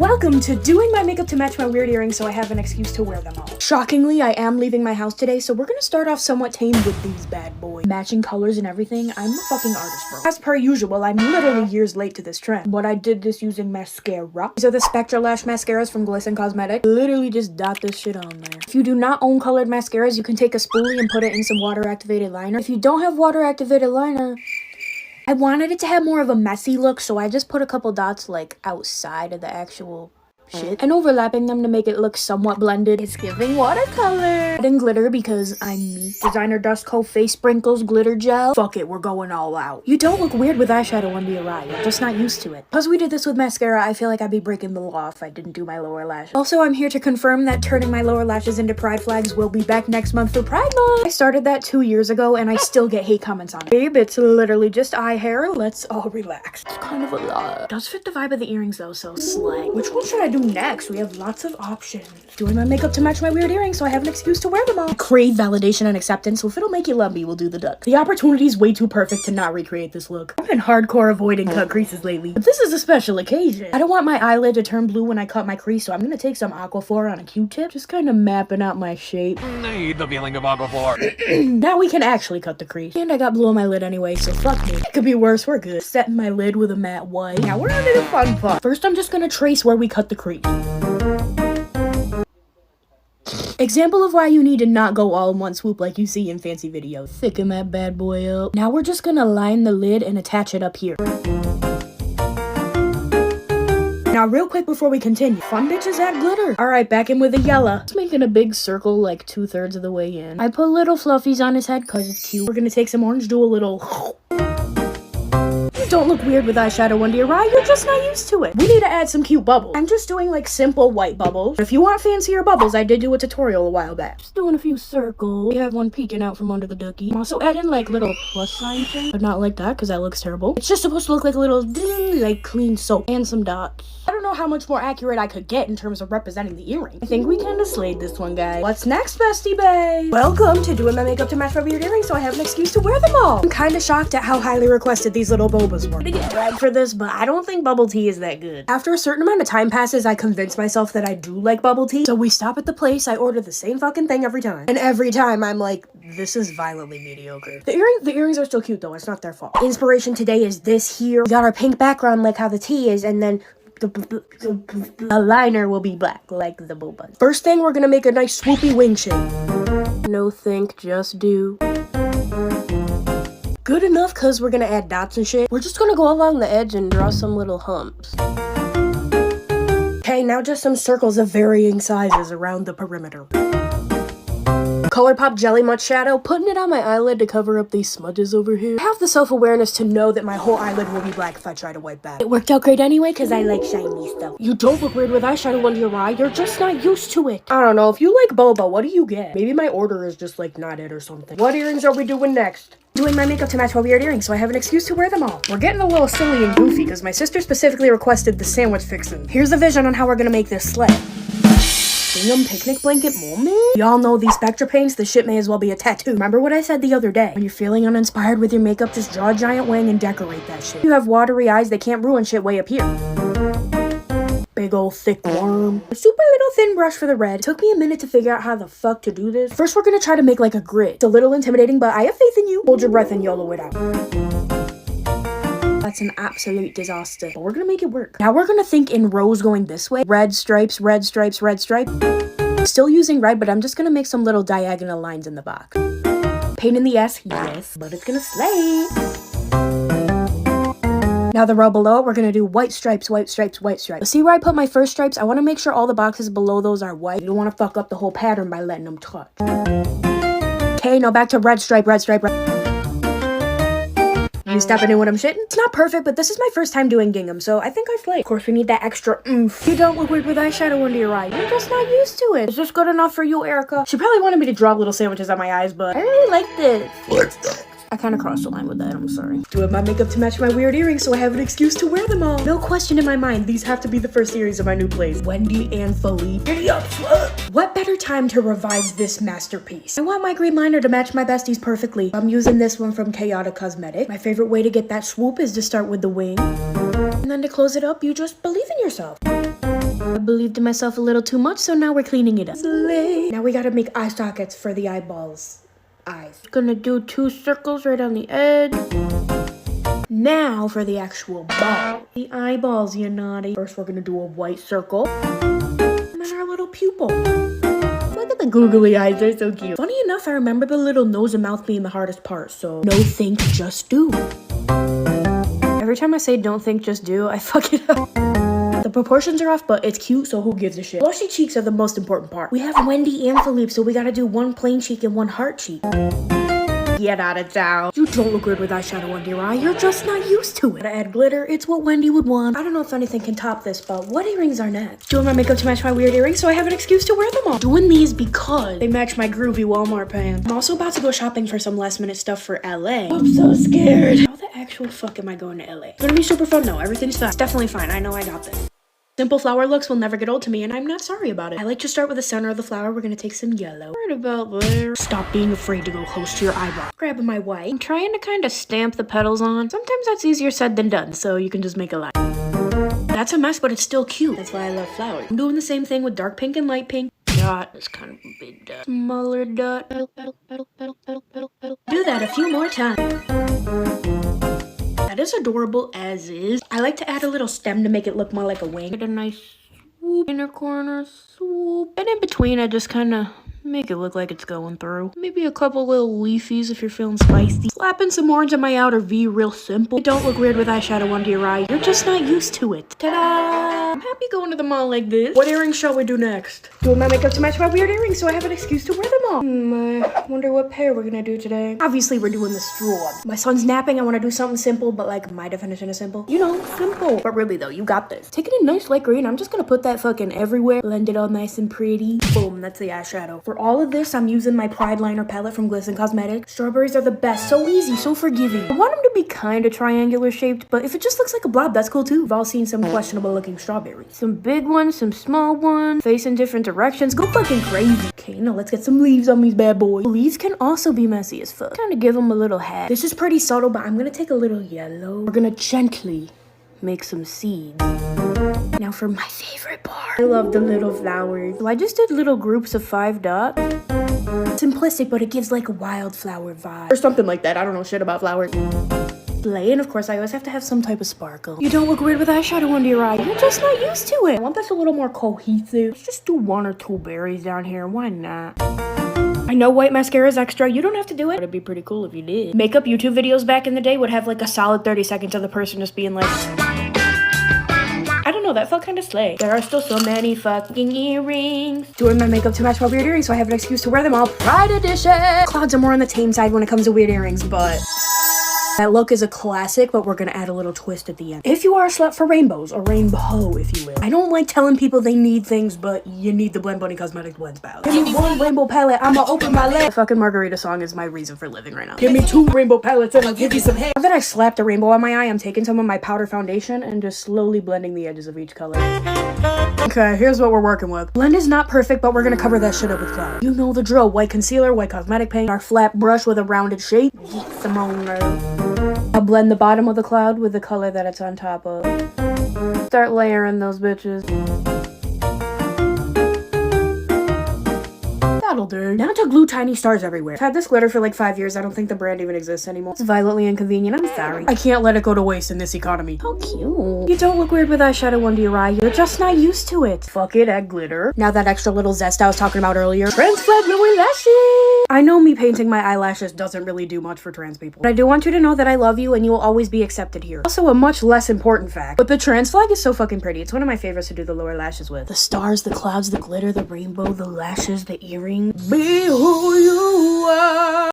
Welcome to doing my makeup to match my weird earrings so I have an excuse to wear them all. Shockingly, I am leaving my house today, so we're gonna start off somewhat tame with these bad boys. Matching colors and everything. I'm a fucking artist, bro. As per usual, I'm literally years late to this trend, but I did this using mascara. These are the Spectra Lash mascaras from Glisten Cosmetics. Literally just dot this shit on there. If you do not own colored mascaras, you can take a spoolie and put it in some water-activated liner. If you don't have water-activated liner, I wanted it to have more of a messy look, so I just put a couple dots like outside of the actual shit and overlapping them to make it look somewhat blended. It's giving watercolor. Adding glitter because I'm me. Designer Dust Co. Face Sprinkles Glitter Gel. Fuck it, we're going all out. You don't look weird with eyeshadow under your eye. You're just not used to it. Because we did this with mascara, I feel like I'd be breaking the law if I didn't do my lower lashes. Also, I'm here to confirm that turning my lower lashes into pride flags will be back next month for Pride Month. I started that 2 years ago and I still get hate comments on it. Babe, it's literally just eye hair. Let's all relax. It's kind of a lot. Does fit the vibe of the earrings though, so slay. Which one should I do next? We have lots of options. Doing my makeup to match my weird earrings so I have an excuse to wear them all. Crave validation and acceptance, so if it'll make you love me, we'll do the duck. The opportunity is way too perfect to not recreate this look. I've been hardcore avoiding cut creases lately, but this is a special occasion. I don't want my eyelid to turn blue when I cut my crease, so I'm gonna take some Aquaphor on a Q-tip, just kind of mapping out my shape. Need the feeling of Aquaphor. Now we can actually cut the crease. And I got blue on my lid anyway, so fuck me. It could be worse, we're good. Setting my lid with a matte white. Now we're on to the fun part. First, I'm just gonna trace where we cut the crease. Example of why you need to not go all in one swoop like you see in fancy videos. Thicken that bad boy up. Now we're just gonna line the lid and attach it up here. Now real quick before we continue, fun bitches add glitter. Alright, back in with the yellow. Just making a big circle like 2/3 of the way in. I put little fluffies on his head cause it's cute. We're gonna take some orange, do a little don't look weird with eyeshadow under your eye, you're just not used to it. We need to add some cute bubbles. I'm just doing like simple white bubbles. If you want fancier bubbles, I did do a tutorial a while back. Just doing a few circles. We have one peeking out from under the ducky. I'm also adding like little plus sign thing, but not like that because that looks terrible. It's just supposed to look like a little like clean soap and some dots. I don't know how much more accurate I could get in terms of representing the earring. I think we kind of slayed this one, guys. What's next, bestie bae? Welcome to doing my makeup to match my weird earrings so I have an excuse to wear them all. I'm kind of shocked at how highly requested these little Bobas were. I'm gonna get dragged for this, but I don't think bubble tea is that good. After a certain amount of time passes, I convince myself that I do like bubble tea. So we stop at the place, I order the same fucking thing every time. And every time I'm like, this is violently mediocre. The earrings are still cute though, it's not their fault. Inspiration today is this here. We got our pink background like how the tea is, and then the liner will be black like the Boba. First thing, we're gonna make a nice swoopy wing shape. No think, just do. Good enough because we're gonna add dots and shit. We're just gonna go along the edge and draw some little humps. Okay, now just some circles of varying sizes around the perimeter. ColourPop Jelly Much Shadow, putting it on my eyelid to cover up these smudges over here. I have the self-awareness to know that my whole eyelid will be black if I try to wipe that. It worked out great anyway because I like shiny stuff. You don't look weird with eyeshadow under your eye, you're just not used to it. I don't know, if you like Boba, what do you get? Maybe my order is just like not it or something. What earrings are we doing next? Doing my makeup to match my weird earrings so I have an excuse to wear them all. We're getting a little silly and goofy because my sister specifically requested the sandwich fixin'. Here's the vision on how we're gonna make this slay. Gingham picnic blanket moment? Y'all know these Spectra paints, this shit may as well be a tattoo. Remember what I said the other day? When you're feeling uninspired with your makeup, just draw a giant wing and decorate that shit. You have watery eyes, they can't ruin shit way up here. Big ol' thick worm. A super little thin brush for the red. It took me a minute to figure out how the fuck to do this. First, we're gonna try to make like a grid. It's a little intimidating, but I have faith in you. Hold your breath and YOLO it out. That's an absolute disaster, but we're gonna make it work. Now we're gonna think in rows going this way. Red stripes, red stripes, red stripe. Still using red, but I'm just gonna make some little diagonal lines in the box. Pain in the ass, yes, but it's gonna slay. Now the row below, we're gonna do white stripes, white stripes, white stripes. See where I put my first stripes? I wanna make sure all the boxes below those are white. You don't wanna fuck up the whole pattern by letting them touch. Okay, now back to red stripe, red stripe, red. You stepping in what I'm shitting? It's not perfect, but this is my first time doing gingham, so I think I slayed. Of course, we need that extra oomph. You don't look weird with eyeshadow under your eye. You're just not used to it. Is this good enough for you, Erica? She probably wanted me to draw little sandwiches on my eyes, but I really like this. What's that? I kind of crossed the line with that, I'm sorry. Doing my makeup to match my weird earrings so I have an excuse to wear them all. No question in my mind, these have to be the first earrings of my new place. Wendy and Philippe. Giddy up, slut! What better time to revive this masterpiece? I want my green liner to match my besties perfectly. I'm using this one from Chaotic Cosmetics. My favorite way to get that swoop is to start with the wing. And then to close it up, you just believe in yourself. I believed in myself a little too much, so now we're cleaning it up. Slay. Now we gotta make eye sockets for the eyeballs. Eyes. Gonna do 2 circles right on the edge. Now for the actual ball. The eyeballs, you naughty. First we're gonna do a white circle. And then our little pupil. Look at the googly eyes, they're so cute. Funny enough, I remember the little nose and mouth being the hardest part, so no think, just do. Every time I say don't think, just do, I fuck it up. The proportions are off, but it's cute, so who gives a shit? Blushy cheeks are the most important part. We have Wendy and Philippe, so we gotta do 1 plain cheek and 1 heart cheek. Get out of town. You don't look good with eyeshadow under your eye. You're just not used to it. To add glitter, it's what Wendy would want. I don't know if anything can top this, but what earrings are next? Doing my makeup to match my weird earrings, so I have an excuse to wear them all. Doing these because they match my groovy Walmart pants. I'm also about to go shopping for some last minute stuff for LA. I'm so scared. How the actual fuck am I going to LA? It's gonna be super fun though. Everything's fine. It's definitely fine. I know I got this. Simple flower looks will never get old to me, and I'm not sorry about it. I like to start with the center of the flower. We're gonna take some yellow. Right about there. Stop being afraid to go close to your eyebrow. Grabbing my white. I'm trying to kind of stamp the petals on. Sometimes that's easier said than done, so you can just make a line. That's a mess, but it's still cute. That's why I love flowers. I'm doing the same thing with dark pink and light pink. Dot. It's kind of a big dot. Smaller dot. Petal, petal, petal, petal, petal, petal, petal. Do that a few more times. That is adorable as is. I like to add a little stem to make it look more like a wing. Get a nice swoop, inner corner, swoop. And in between, I just kind of make it look like it's going through. Maybe a couple little leafies if you're feeling spicy. Slapping some orange on my outer V, real simple. It don't look weird with eyeshadow under your eye. You're just not used to it. Ta-da! I'm happy going to the mall like this. What earrings shall we do next? Doing my makeup to match my weird earrings, so I have an excuse to wear them all. I wonder what pair we're gonna do today. Obviously, we're doing the straw. My son's napping. I want to do something simple, but like my definition of simple. You know, simple. But really though, you got this. Take it in nice light green. I'm just gonna put that fucking everywhere. Blend it all nice and pretty. Boom, that's the eyeshadow. For all of this, I'm using my Pride Liner palette from Glisten Cosmetics. Strawberries are the best. So easy, so forgiving. I want them to be kind of triangular shaped, but if it just looks like a blob, that's cool too. We've all seen some questionable looking strawberries. Some big ones, some small ones, facing different directions. Go fucking crazy. Okay, now let's get some leaves on these bad boys. Leaves can also be messy as fuck. Kind of give them a little hat. This is pretty subtle, but I'm gonna take a little yellow. We're gonna gently make some seeds. Now for my favorite part. I love the little flowers. So I just did little groups of 5 dots. Simplistic, but it gives like a wildflower vibe. Or something like that. I don't know shit about flowers. And of course, I always have to have some type of sparkle. You don't look weird with eyeshadow under your eye. You're just not used to it. I want this a little more cohesive. Let's just do 1 or 2 berries down here. Why not? I know white mascara is extra. You don't have to do it. It'd be pretty cool if you did. Makeup YouTube videos back in the day would have like a solid 30 seconds of the person just being like... I don't know, that felt kind of slay. There are still so many fucking earrings. Doing my makeup to match my weird earrings, so I have an excuse to wear them all. Pride edition! Clouds are more on the tame side when it comes to weird earrings, but... That look is a classic, but we're gonna add a little twist at the end. If you are a slut for rainbows, or rainbow, if you will. I don't like telling people they need things, but you need the Blend Bunny Cosmetics Blends palette. Give me 1 rainbow palette, I'ma open my leg. The fucking Margarita song is my reason for living right now. Give me 2 rainbow palettes and I'll give you some hair. Now that I slapped a rainbow on my eye, I'm taking some of my powder foundation and just slowly blending the edges of each color. Okay, here's what we're working with. Blend is not perfect, but we're gonna cover that shit up with cloud. You know the drill. White concealer, white cosmetic paint, our flat brush with a rounded shape. Yeet, some on there. I'll blend the bottom of the cloud with the color that it's on top of. Start layering those bitches. That'll do. Now to glue tiny stars everywhere. I've had this glitter for like 5 years. I don't think the brand even exists anymore. It's violently inconvenient. I'm sorry. I can't let it go to waste in this economy. How cute. You don't look weird with eyeshadow under your eye. You're just not used to it. Fuck it, add glitter. Now that extra little zest I was talking about earlier. Trans flag glowing lashes. I know me painting my eyelashes doesn't really do much for trans people. But I do want you to know that I love you and you will always be accepted here. Also a much less important fact. But the trans flag is so fucking pretty. It's one of my favorites to do the lower lashes with. The stars, the clouds, the glitter, the rainbow, the lashes, the earrings. Be who you are.